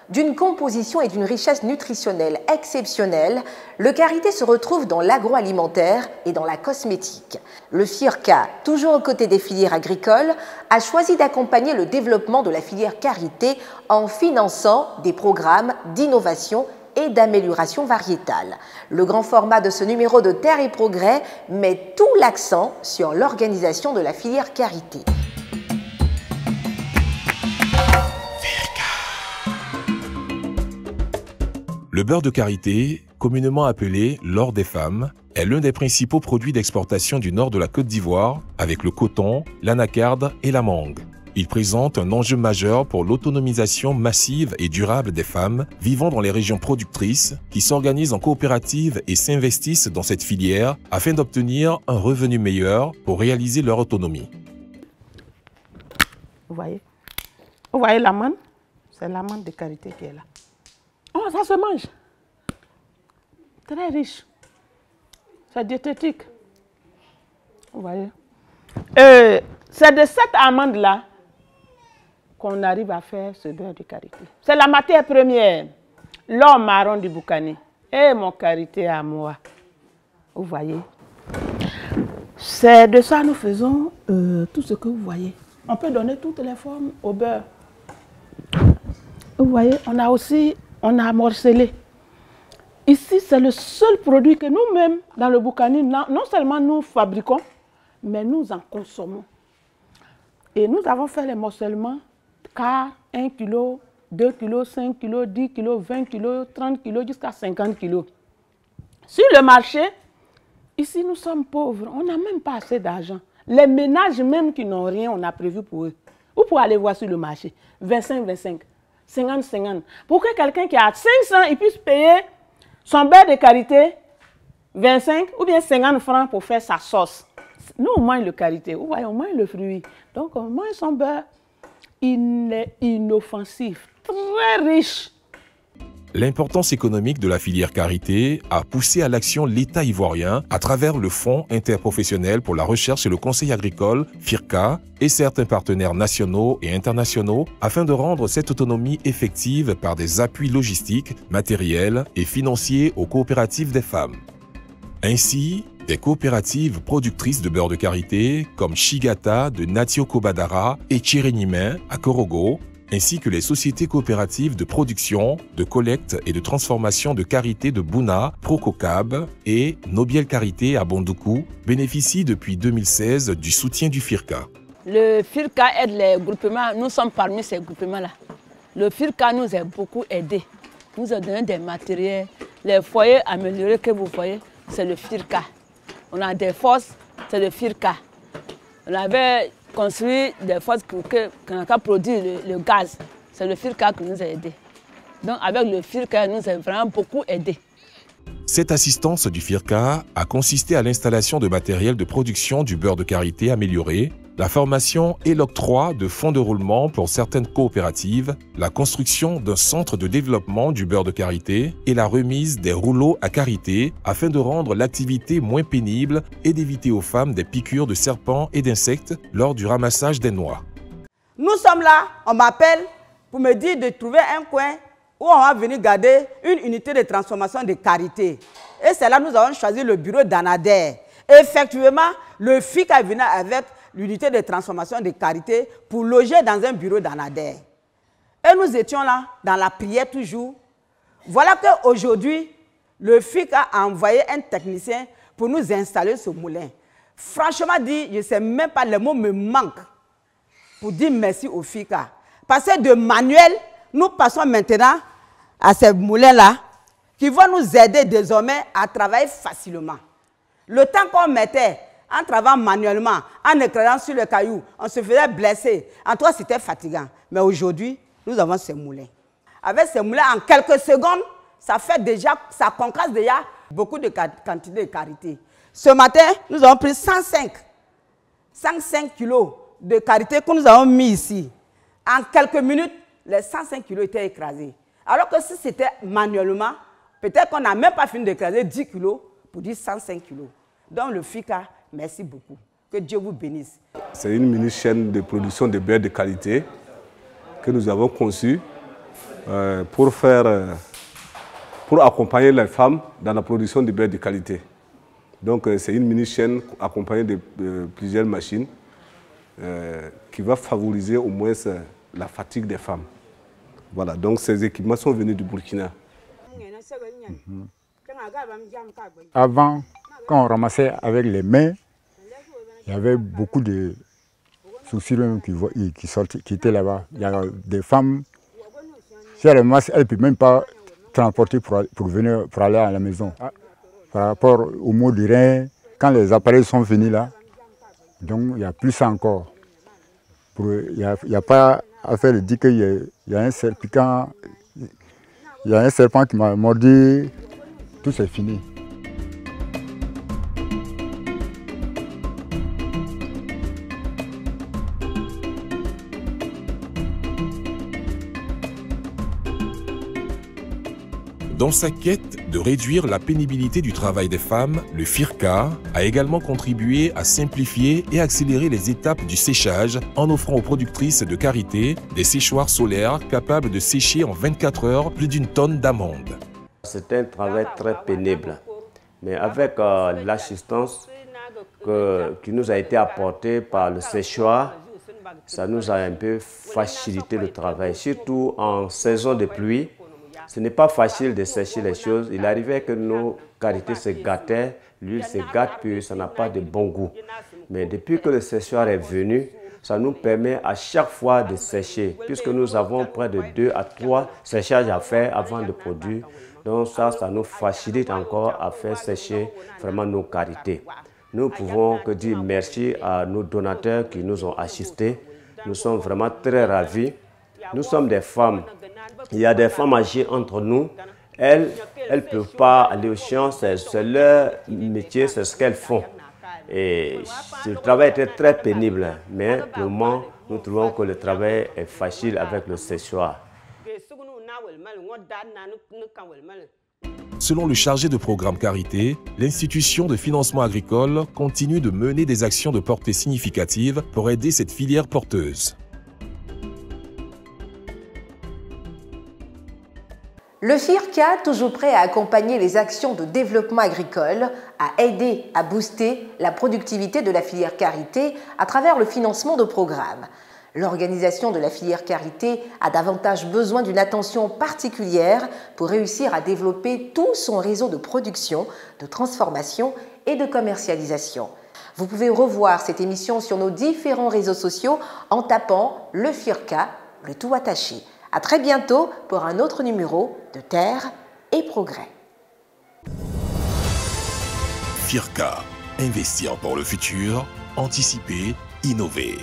D'une composition et d'une richesse nutritionnelle exceptionnelles, le karité se retrouve dans l'agroalimentaire et dans la cosmétique. Le FIRCA, toujours aux côtés des filières agricoles, a choisi d'accompagner le développement de la filière karité en finançant des programmes d'innovation et d'amélioration variétale. Le grand format de ce numéro de Terre et Progrès met tout l'accent sur l'organisation de la filière karité. Le beurre de karité, communément appelé l'or des femmes, est l'un des principaux produits d'exportation du nord de la Côte d'Ivoire avec le coton, l'anacarde et la mangue. Il présente un enjeu majeur pour l'autonomisation massive et durable des femmes vivant dans les régions productrices qui s'organisent en coopérative et s'investissent dans cette filière afin d'obtenir un revenu meilleur pour réaliser leur autonomie. Vous voyez l'amande? C'est l'amande de karité qui est là. Oh, ça se mange. Très riche. C'est diététique. Vous voyez? C'est de cette amande-là qu'on arrive à faire ce beurre de karité. C'est la matière première. L'or marron du boucané. Et mon karité à moi. Vous voyez? C'est de ça que nous faisons tout ce que vous voyez. On peut donner toutes les formes au beurre. Vous voyez, on a morcelé. Ici, c'est le seul produit que nous-mêmes, dans le Boukani, non seulement nous fabriquons, mais nous en consommons. Et nous avons fait les morcellements car 1 kg, 2 kg, 5 kg, 10 kg, 20 kg, 30 kg, jusqu'à 50 kg. Sur le marché, ici, nous sommes pauvres. On n'a même pas assez d'argent. Les ménages même qui n'ont rien, on a prévu pour eux. Vous pouvez aller voir sur le marché. 25-25. 50-50. Pour que quelqu'un qui a 500, il puisse payer son beurre de karité 25 ou bien 50 francs pour faire sa sauce. Nous, on mange le karité, vous voyez, on mange le fruit. Donc, on mange son beurre. Il est inoffensif, très riche. L'importance économique de la filière karité a poussé à l'action l'État ivoirien à travers le Fonds interprofessionnel pour la recherche et le conseil agricole, FIRCA, et certains partenaires nationaux et internationaux afin de rendre cette autonomie effective par des appuis logistiques, matériels et financiers aux coopératives des femmes. Ainsi, des coopératives productrices de beurre de karité comme Chigata de Natio Kobadara et Tchirénimen à Korogo, ainsi que les sociétés coopératives de production, de collecte et de transformation de karité de Bouna, Prococab et Nobiel Karité à Bondoukou, bénéficient depuis 2016 du soutien du FIRCA. Le FIRCA aide les groupements, nous sommes parmi ces groupements-là. Le FIRCA nous a beaucoup aidés, nous a donné des matériels. Les foyers améliorés que vous voyez, c'est le FIRCA. On a des fosses, c'est le FIRCA. On avait construit des fosses qu'on a produit le gaz. C'est le FIRCA qui nous a aidés. Donc avec le FIRCA, nous a vraiment beaucoup aidés. Cette assistance du FIRCA a consisté à l'installation de matériel de production du beurre de karité amélioré, la formation et l'octroi de fonds de roulement pour certaines coopératives, la construction d'un centre de développement du beurre de karité et la remise des rouleaux à karité afin de rendre l'activité moins pénible et d'éviter aux femmes des piqûres de serpents et d'insectes lors du ramassage des noix. Nous sommes là, on m'appelle pour me dire de trouver un coin où on va venir garder une unité de transformation de karité. Et c'est là que nous avons choisi le bureau d'Anader. Effectivement, le FIC est venu avec l'unité de transformation de karité pour loger dans un bureau d'Anader. Et nous étions là, dans la prière toujours. Voilà qu'aujourd'hui, le FIC a envoyé un technicien pour nous installer ce moulin. Franchement dit, je ne sais même pas, les mots me manquent pour dire merci au FIC. Parce que de manuel, nous passons maintenant à ces moulins-là qui vont nous aider désormais à travailler facilement. Le temps qu'on mettait en travaillant manuellement, en éclairant sur le caillou, on se faisait blesser. En toi, c'était fatigant. Mais aujourd'hui, nous avons ces moulins. Avec ces moulins, en quelques secondes, ça concrète déjà beaucoup de quantité de karité. Ce matin, nous avons pris 105 kilos de karité que nous avons mis ici. En quelques minutes, les 105 kilos étaient écrasés. Alors que si c'était manuellement, peut-être qu'on n'a même pas fini d'écraser 10 kilos pour dire 105 kilos. Donc le FICA, merci beaucoup. Que Dieu vous bénisse. C'est une mini-chaîne de production de beurre de qualité que nous avons conçue pour accompagner les femmes dans la production de beurre de qualité. Donc c'est une mini-chaîne accompagnée de plusieurs machines qui va favoriser au moins la fatigue des femmes. Voilà, donc ces équipements sont venus du Burkina. Avant, quand on ramassait avec les mains, il y avait beaucoup de soucis qui étaient là-bas. Il y a des femmes, si elles ramassent, elles ne peuvent même pas transporter pour aller à la maison. Par rapport au mot du rein, quand les appareils sont venus là, donc il y a plus ça encore. Il n'y a pas à faire dire qu'il y a un serpent, il y a un serpent qui m'a mordu, tout c'est fini. Dans sa quête de réduire la pénibilité du travail des femmes, le FIRCA a également contribué à simplifier et accélérer les étapes du séchage en offrant aux productrices de karité des séchoirs solaires capables de sécher en 24 heures plus d'1 tonne d'amandes. C'est un travail très pénible, mais avec l'assistance qui nous a été apportée par le séchoir, ça nous a un peu facilité le travail, surtout en saison de pluie. Ce n'est pas facile de sécher les choses. Il arrivait que nos karités se gâtaient, l'huile se gâte, puis ça n'a pas de bon goût. Mais depuis que le séchoir est venu, ça nous permet à chaque fois de sécher, puisque nous avons près de 2 à 3 séchages à faire avant de produire. Donc ça nous facilite encore à faire sécher vraiment nos karités. Nous pouvons que dire merci à nos donateurs qui nous ont assistés. Nous sommes vraiment très ravis. Nous sommes des femmes. Il y a des femmes âgées entre nous. Elles ne peuvent pas aller au champ, c'est leur métier, c'est ce qu'elles font. Et le travail était très pénible, mais pour le moment, nous trouvons que le travail est facile avec le séchoir. Selon le chargé de programme Karité, l'institution de financement agricole continue de mener des actions de portée significative pour aider cette filière porteuse. Le FIRCA, toujours prêt à accompagner les actions de développement agricole, a aidé à booster la productivité de la filière karité à travers le financement de programmes. L'organisation de la filière karité a davantage besoin d'une attention particulière pour réussir à développer tout son réseau de production, de transformation et de commercialisation. Vous pouvez revoir cette émission sur nos différents réseaux sociaux en tapant le FIRCA, le tout attaché. À très bientôt pour un autre numéro de Terre et Progrès. FIRCA, investir pour le futur, anticiper, innover.